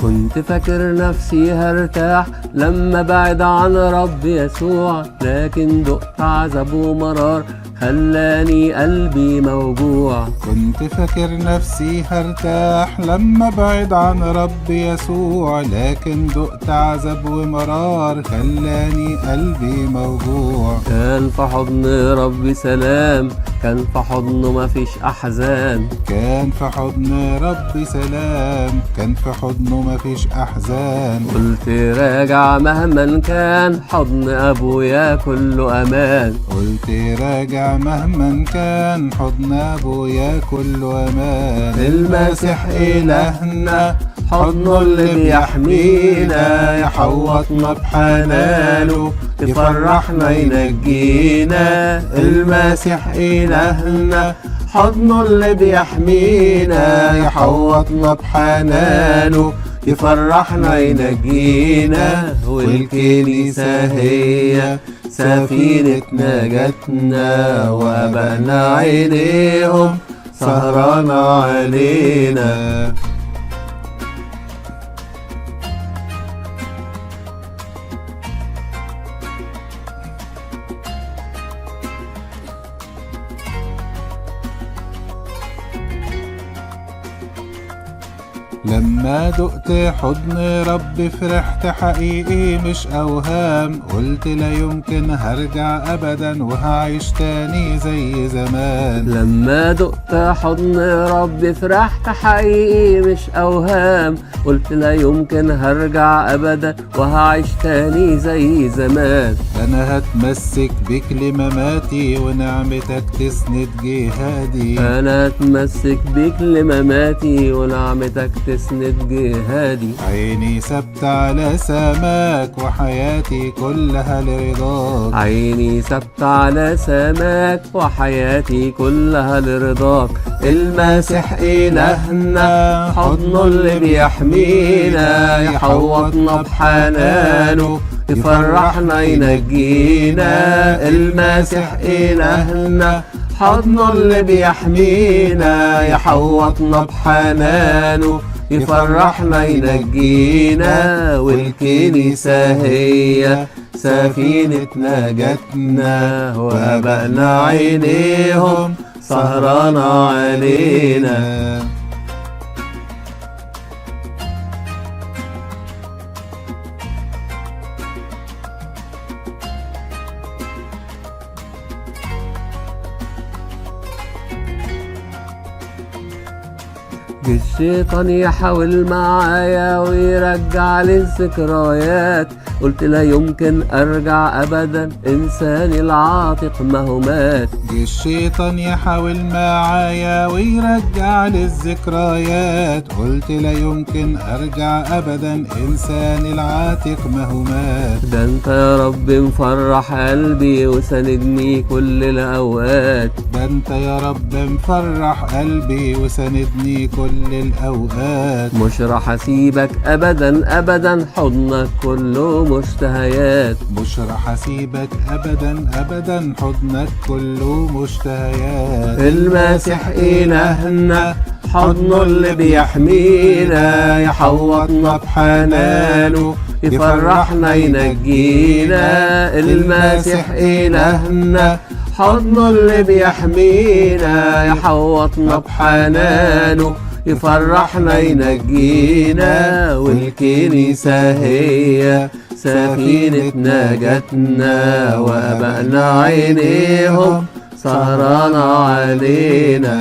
كنت فاكر نفسي هرتاح لما بعد عن رب يسوع، لكن دقت عذاب ومرار خلاني قلبي موجوع. كنت فاكر نفسي هرتاح لما بعد عن رب يسوع، لكن دقت عذاب ومرار خلاني قلبي موجوع. كان في حضن ربي سلام، كان في حضنه مفيش أحزان. كان في حضن ربي سلام، كان في حضنه مفيش أحزان. قلت راجع مهما كان، حضن أبويا كله أمان. قلت راجع مهما كان، حضن أبويا كله أمان. المسيح إلهنا حضنه اللي بيحمينا، يحوطنا بحنانه يفرحنا ينجينا. المسيح إلهنا حضنه اللي بيحمينا، يحوطنا بحنانه يفرحنا ينجينا. والكنيسة هي سفينة نجاتنا، وأبائنا عينيهم سهرانة علينا. لما دقت حضن ربي فرحت حقيقي مش أوهام. قلت لا يمكن هرجع أبدا وهعيش تاني زي زمان. لما دقت حضن ربي فرحت حقيقي مش أوهام. قلت لا يمكن هرجع أبدا وهعيش تاني زي زمان. أنا هتمسك بيك لمماتي ونعمتك تسند جهادي. أنا هتمسك بيك لمماتي ونعمتك تسند جهادي. عيني ثابتة على سماك وحياتي كلها لرضاك. عيني ثابتة على سماك وحياتي كلها لرضاك. المسيح إلهنا حضنه اللي بيحمينا، يحوطنا بحنانه يفرحنا ينجينا. المسيح إلهنا حضنه اللي بيحمينا، يحوطنا بحنانه يفرحنا ينجينا. والكنيسة هي سفينة نجاتنا، وأبائنا عينيهم سهرانة علينا. الشيطان يحاول معايا ويرجع لي الذكريات. قلت لا يمكن ارجع ابدا، انساني العاتق ما هو مات. الشيطان يحاول معايا ويرجع لي الذكريات. قلت لا يمكن ارجع ابدا، انساني العاتق ما هو مات. ده انت يا رب مفرح قلبي وساندني كل الاوقات. ده انت يا رب مفرح قلبي وساندني كل الأوقات. مش راح اسيبك ابدا ابدا، حضنك كله مشتهيات. مش راح اسيبك ابدا ابدا، حضنك كله مشتهيات. المسيح إلهنا حضنه اللي بيحمينا، يحوطنا بحنانه يفرحنا ينجينا. المسيح إلهنا حضنه اللي بيحمينا، يحوطنا بحنانه يفرحنا ينجينا. والكنيسة هي سفينة نجاتنا، وأبائنا عينيهم سهرانة علينا.